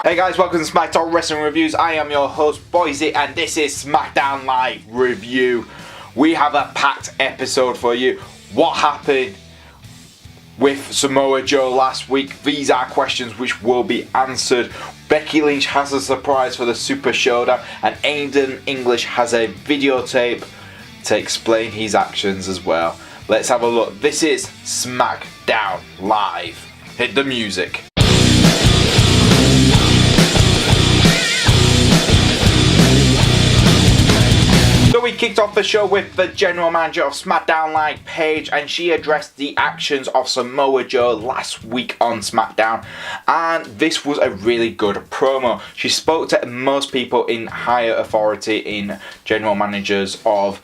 Hey guys, welcome to SmackDown Wrestling Reviews. I am your host, Boise, and this is SmackDown Live Review. We have a packed episode for you. What happened with Samoa Joe last week? These are questions which will be answered. Becky Lynch has a surprise for the Super Showdown, and Aiden English has a videotape to explain his actions as well. Let's have a look. This is SmackDown Live. Hit the music. So we kicked off the show with the general manager of SmackDown Live, Paige, and she addressed the actions of Samoa Joe last week on SmackDown, and this was a really good promo. She spoke to most people in higher authority in general managers of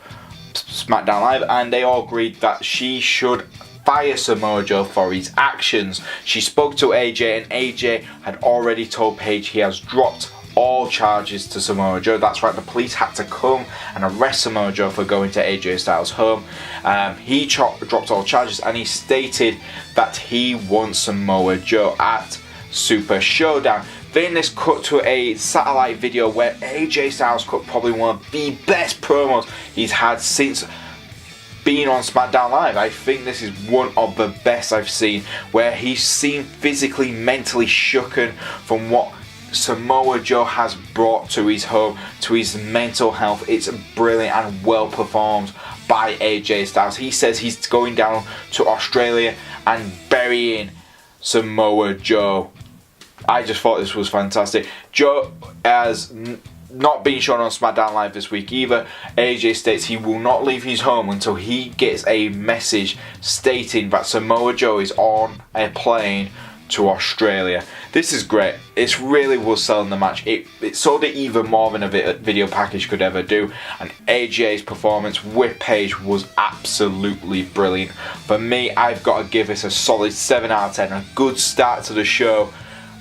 SmackDown Live, and they all agreed that she should fire Samoa Joe for his actions. She spoke to AJ, and AJ had already told Paige he has dropped all charges to Samoa Joe. That's right, the police had to come and arrest Samoa Joe for going to AJ Styles' home. He dropped all charges, and he stated that he wants Samoa Joe at Super Showdown. Then this cut to a satellite video where AJ Styles cut probably one of the best promos he's had since being on SmackDown Live. I think this is one of the best I've seen, where he's seen physically, mentally shooken from what Samoa Joe has brought to his home, to his mental health. It's brilliant and well performed by AJ Styles. He says he's going down to Australia and burying Samoa Joe. I just thought this was fantastic. Joe has not been shown on SmackDown Live this week either. AJ states he will not leave his home until he gets a message stating that Samoa Joe is on a plane to Australia. This is great. It really was selling the match. It sold it even more than a video package could ever do, and AJ's performance with Paige was absolutely brilliant. For me, I've got to give this a solid 7 out of 10. A good start to the show.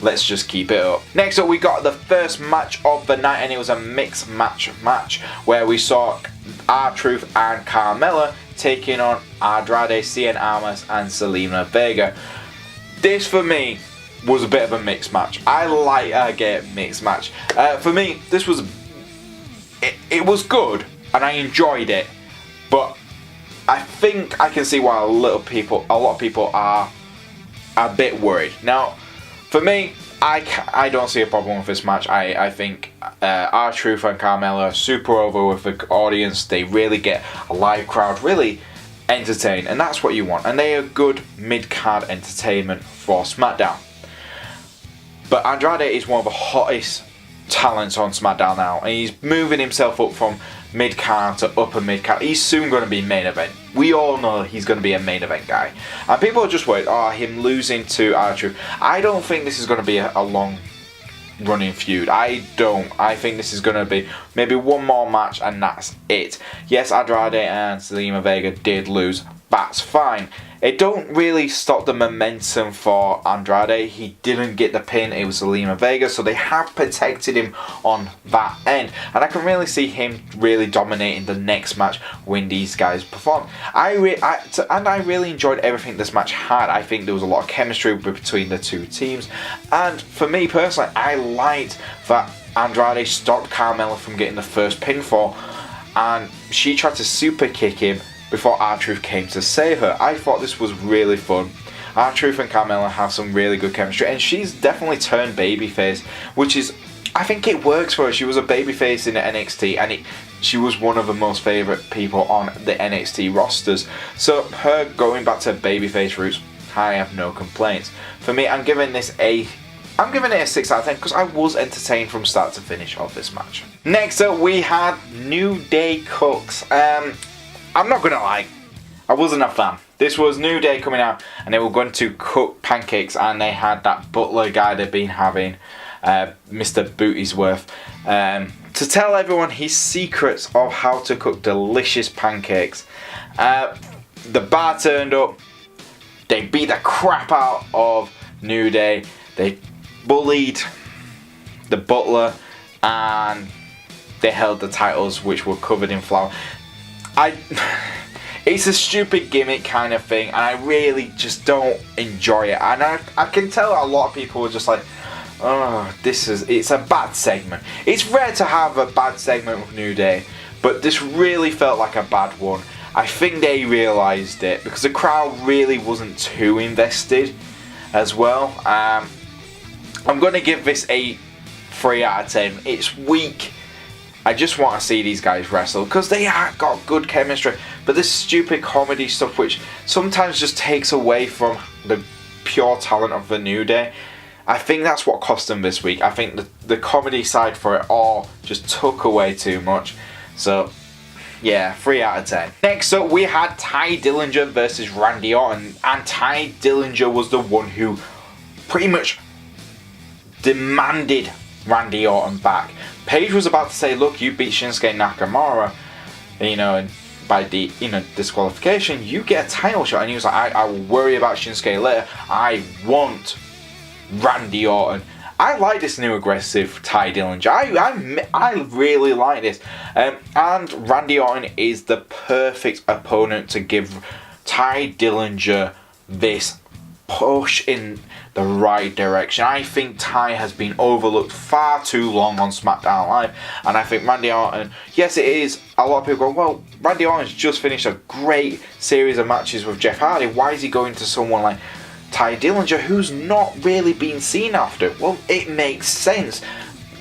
Let's just keep it up. Next up, we got the first match of the night, and it was a mixed match where we saw R-Truth and Carmella taking on Andrade, Cien, Almas, and Zelina, Vega. This for me was a bit of a mixed match. I like a mixed match. For me, this was it was good and I enjoyed it, but I think I can see why a lot of people are a bit worried. Now, for me, I don't see a problem with this match. I think R-Truth and Carmella are super over with the audience. They really get a live crowd, really entertained, and that's what you want. And they are good mid-card entertainment for SmackDown. But Andrade is one of the hottest talents on SmackDown now, and he's moving himself up from mid-card to upper mid-card. He's soon going to be main event. We all know he's going to be a main event guy. And people are just worried, him losing to R-Truth. I don't think this is going to be a long running feud. I don't. I think this is going to be maybe one more match and that's it. Yes, Andrade and Zelina Vega did lose. That's fine. It don't really stop the momentum for Andrade. He didn't get the pin. It was Zelina Vega, so they have protected him on that end. And I can really see him really dominating the next match when these guys perform. I really enjoyed everything this match had. I think there was a lot of chemistry between the two teams. And for me personally, I liked that Andrade stopped Carmella from getting the first pinfall, and she tried to super kick him before R-Truth came to save her. I thought this was really fun. R-Truth and Carmella have some really good chemistry, and she's definitely turned babyface, which is, I think it works for her. She was a babyface in NXT, and she was one of the most favourite people on the NXT rosters. So her going back to babyface roots, I have no complaints. For me, I'm giving it a 6 out of 10 because I was entertained from start to finish of this match. Next up, we had New Day Cooks. I'm not gonna lie, I wasn't a fan. This was New Day coming out, and they were going to cook pancakes, and they had that butler guy they've been having, Mr. Bootiesworth, to tell everyone his secrets of how to cook delicious pancakes. The bar turned up, they beat the crap out of New Day, they bullied the butler, and they held the titles, which were covered in flour. It's a stupid gimmick kind of thing, and I really just don't enjoy it. And I can tell a lot of people are just like, Oh, it's a bad segment. It's rare to have a bad segment with New Day, but this really felt like a bad one. I think they realised it because the crowd really wasn't too invested as well. I'm going to give this a 3 out of 10. It's weak. I just want to see these guys wrestle because they have got good chemistry. But this stupid comedy stuff, which sometimes just takes away from the pure talent of the New Day, I think that's what cost them this week. I think the comedy side for it all just took away too much. So, yeah, 3 out of 10. Next up, we had Ty Dillinger versus Randy Orton. And Ty Dillinger was the one who pretty much demanded Randy Orton back. Paige was about to say, look, you beat Shinsuke Nakamura, and by the disqualification, you get a title shot. And he was like, I will worry about Shinsuke later. I want Randy Orton. I like this new aggressive Ty Dillinger. I really like this. And Randy Orton is the perfect opponent to give Ty Dillinger this push in the right direction. I think Ty has been overlooked far too long on SmackDown Live, and I think Randy Orton, yes it is, a lot of people go, well, Randy Orton's just finished a great series of matches with Jeff Hardy, why is he going to someone like Ty Dillinger who's not really been seen after? Well, it makes sense.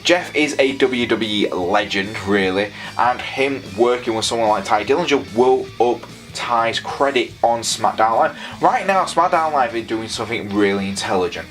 Jeff is a WWE legend, really, and him working with someone like Ty Dillinger will up Ty's credit on SmackDown Live. Right now, SmackDown Live is doing something really intelligent.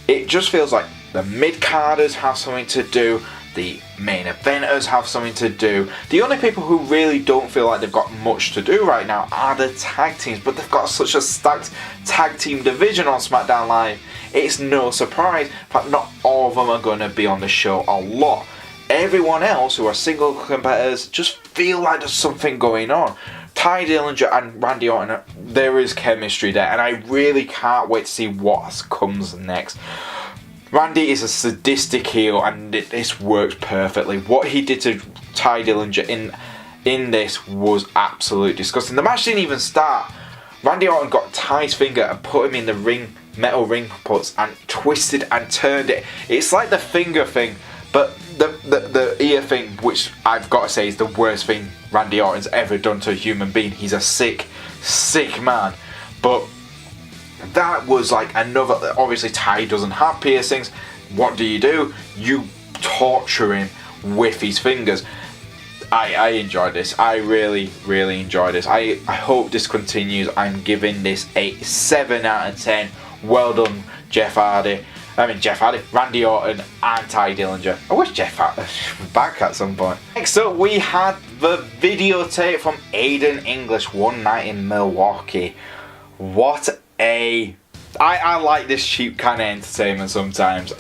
It just feels like the mid-carders have something to do, the main eventers have something to do. The only people who really don't feel like they've got much to do right now are the tag teams, but they've got such a stacked tag team division on SmackDown Live. It's no surprise. In fact, not all of them are going to be on the show a lot. Everyone else who are single competitors just feel like there's something going on. Ty Dillinger and Randy Orton, there is chemistry there, and I really can't wait to see what comes next. Randy is a sadistic heel, and this works perfectly. What he did to Ty Dillinger in this was absolutely disgusting. The match didn't even start. Randy Orton got Ty's finger and put him in the ring, metal ring puts, and twisted and turned it. It's like the finger thing, but the ear thing, which I've got to say is the worst thing Randy Orton's ever done to a human being. He's a sick man. But that was like another, obviously Ty doesn't have piercings. What do? You torture him with his fingers. I enjoyed this. I really enjoyed this. I hope this continues. I'm giving this a 7 out of 10. Well done, Randy Orton and Ty Dillinger. I wish Jeff Hardy was back at some point. Next up, we had the videotape from Aiden English one night in Milwaukee. I like this cheap kind of entertainment sometimes.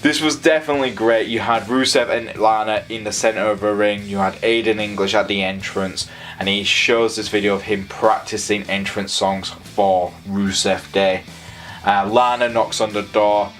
This was definitely great. You had Rusev and Lana in the center of a ring. You had Aiden English at the entrance, and he shows this video of him practicing entrance songs for Rusev Day. Lana knocks on the door.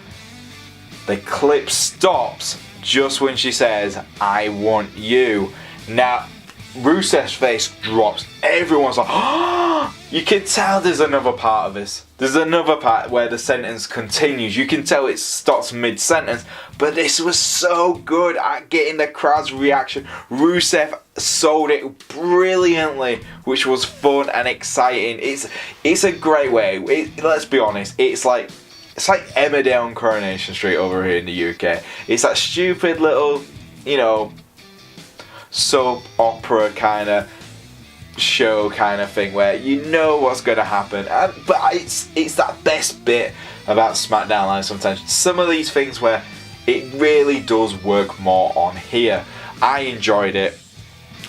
The clip stops just when she says, I want you. Now, Rusev's face drops. Everyone's like, oh! You can tell there's another part of this. There's another part where the sentence continues. You can tell it stops mid-sentence. But this was so good at getting the crowd's reaction. Rusev sold it brilliantly, which was fun and exciting. It's a great way. Let's be honest. It's like Emmerdale on Coronation Street over here in the UK. It's that stupid little, soap opera kind of show kind of thing where you know what's going to happen, but it's that best bit about SmackDown Live sometimes. Some of these things where it really does work more on here. I enjoyed it.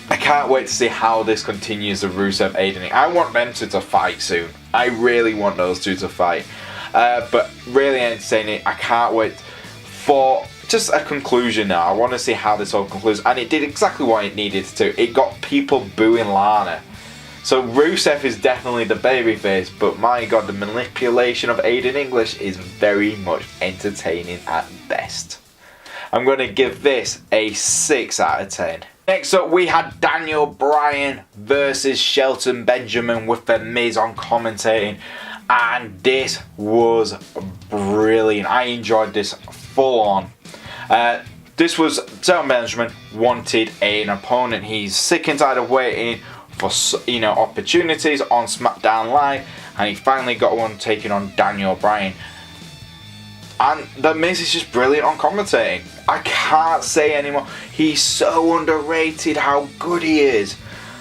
I can't wait to see how this continues with Rusev, Aiden. I want them two to fight soon. I really want those two to fight. But really entertaining. I can't wait for just a conclusion now. I want to see how this all concludes, and it did exactly what it needed to. It got people booing Lana. So Rusev is definitely the babyface, but my god, the manipulation of Aiden English is very much entertaining at best. I'm going to give this a 6 out of 10. Next up, we had Daniel Bryan versus Shelton Benjamin with the Miz on commentating. and this was brilliant. I enjoyed this full on. This was Shelton Benjamin wanted an opponent. He's sick and tired of waiting for opportunities on SmackDown Live, and he finally got one taking on Daniel Bryan. And The Miz is just brilliant on commentating. I can't say anymore. He's so underrated how good he is.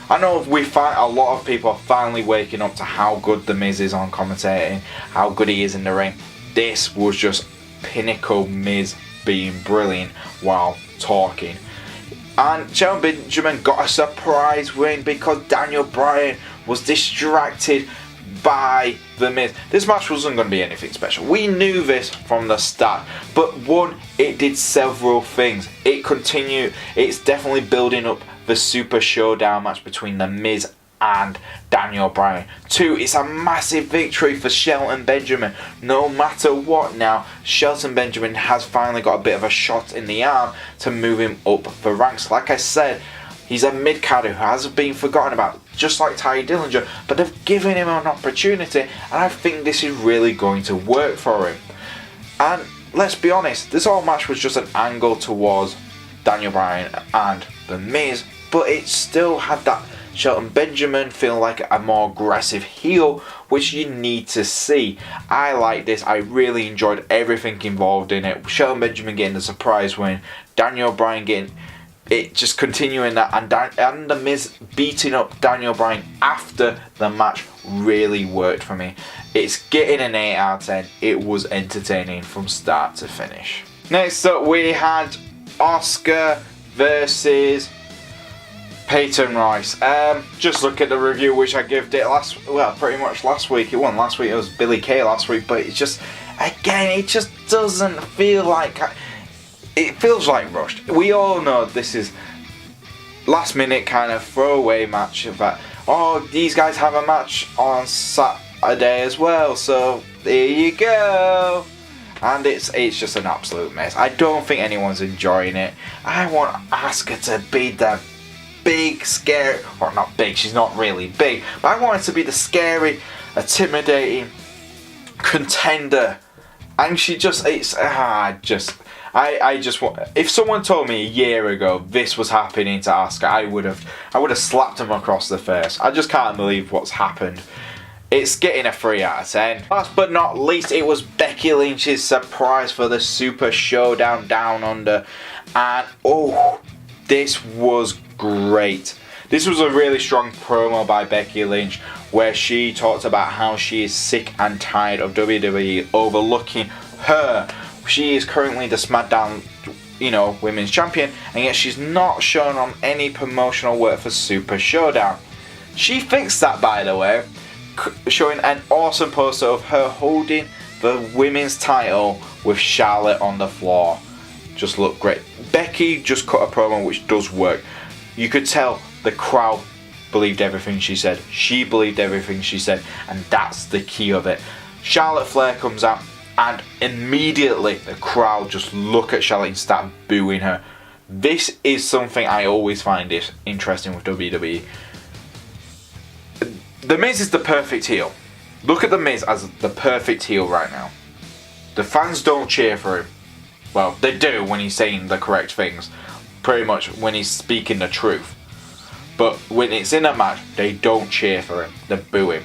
I know a lot of people are finally waking up to how good The Miz is on commentating, how good he is in the ring. This was just pinnacle Miz being brilliant while talking. And Shelton Benjamin got a surprise win because Daniel Bryan was distracted by The Miz. This match wasn't going to be anything special. We knew this from the start. But one, it did several things. It's definitely building up the Super Showdown match between The Miz and Daniel Bryan. Two, it's a massive victory for Shelton Benjamin. No matter what now, Shelton Benjamin has finally got a bit of a shot in the arm to move him up the ranks. Like I said, he's a mid-carder who hasn't been forgotten about, just like Dillinger, but they've given him an opportunity, and I think this is really going to work for him. And let's be honest, this whole match was just an angle towards Daniel Bryan and The Miz, but it still had that Shelton Benjamin feeling like a more aggressive heel, which you need to see. I like this. I really enjoyed everything involved in it. Shelton Benjamin getting the surprise win, Daniel Bryan getting it, just continuing that, and The Miz beating up Daniel Bryan after the match really worked for me. It's getting an 8 out of 10. It was entertaining from start to finish. Next up we had Asuka versus Peyton Royce. Just look at the review which I gave it pretty much last week. It wasn't last week, it was Billy Kay last week, but it just doesn't feel like... It feels like rushed. We all know this is last minute kind of throwaway match of that. Oh, these guys have a match on Saturday as well, so there you go. And it's just an absolute mess. I don't think anyone's enjoying it. I want Asuka to be the big, scary, or not big, she's not really big, but I want her to be the scary, intimidating contender. And she just, I just want. If someone told me a year ago this was happening to Asuka, I would have slapped him across the face. I just can't believe what's happened. It's getting a 3 out of 10. Last but not least, it was Becky Lynch's surprise for the Super Showdown Down Under, and this was great. This was a really strong promo by Becky Lynch where she talked about how she is sick and tired of WWE overlooking her. She is currently the SmackDown, Women's Champion, and yet she's not shown on any promotional work for Super Showdown. She fixed that, by the way, showing an awesome poster of her holding the women's title with Charlotte on the floor. Just looked great. Becky just cut a promo which does work. You could tell the crowd believed everything she said. She believed everything she said, and that's the key of it. Charlotte Flair comes out, and immediately the crowd just look at Charlotte and start booing her. This is something I always find is interesting with WWE. The Miz is the perfect heel. Look at The Miz as the perfect heel right now. The fans don't cheer for him. Well, they do when he's saying the correct things. Pretty much when he's speaking the truth. But when it's in a match, they don't cheer for him. They boo him.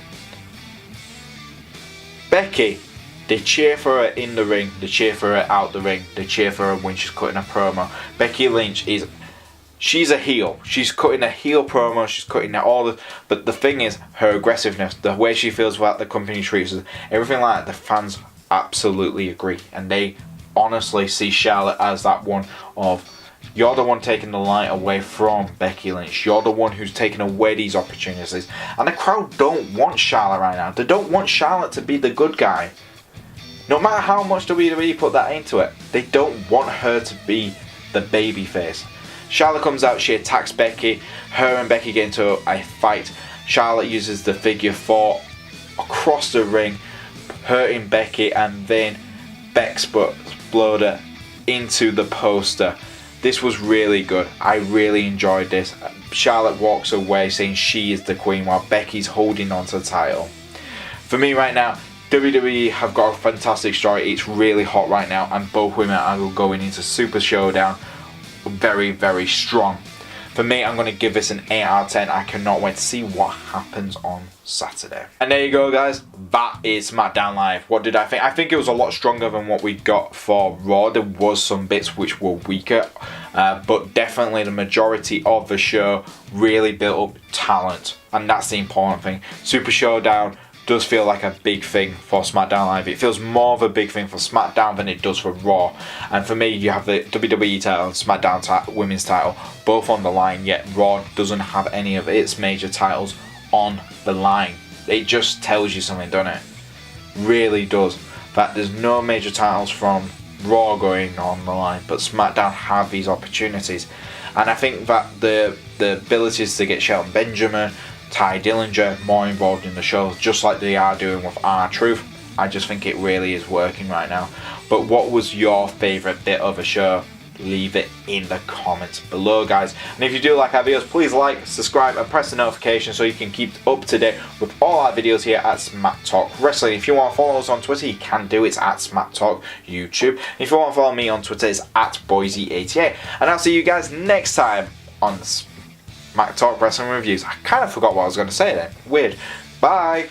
Becky, they cheer for her in the ring. They cheer for her out the ring. They cheer for her when she's cutting a promo. Becky Lynch she's a heel. She's cutting a heel promo. She's cutting but the thing is, her aggressiveness, the way she feels about the company treats her, everything like that, the fans absolutely agree. And they honestly see Charlotte as that one of, you're the one taking the light away from Becky Lynch. You're the one who's taking away these opportunities. And the crowd don't want Charlotte right now. They don't want Charlotte to be the good guy. No matter how much WWE put that into it, they don't want her to be the baby face. Charlotte comes out, she attacks Becky. Her and Becky get into a fight. Charlotte uses the figure 4 across the ring, hurting Becky, and then Bex exploded her into the poster. This was really good. I really enjoyed this. Charlotte walks away saying she is the queen while Becky's holding on to the title. For me right now, WWE have got a fantastic story. It's really hot right now, and both women are going into Super Showdown very, very strong. For me, I'm going to give this an 8 out of 10. I cannot wait to see what happens on Saturday. And there you go, guys. That is SmackDown Live. What did I think? I think it was a lot stronger than what we got for Raw. There was some bits which were weaker, but definitely the majority of the show really built up talent, and that's the important thing. Super Showdown does feel like a big thing for SmackDown Live. It feels more of a big thing for SmackDown than it does for Raw. And for me, you have the WWE title and SmackDown women's title both on the line, yet Raw doesn't have any of its major titles on the line. It just tells you something, doesn't it? Really does. That there's no major titles from Raw going on the line, but SmackDown have these opportunities. And I think that the abilities to get Shelton Benjamin, Ty Dillinger more involved in the show, just like they are doing with R-Truth. I just think it really is working right now. But what was your favourite bit of the show? Leave it in the comments below, guys. And if you do like our videos, please like, subscribe and press the notification so you can keep up to date with all our videos here at Smack Talk Wrestling. If you want to follow us on Twitter, you can do. It's at Smack Talk YouTube. If you want to follow me on Twitter, it's at Boise88. And I'll see you guys next time on Smack Talk Wrestling Reviews. I kind of forgot what I was going to say then. Weird. Bye.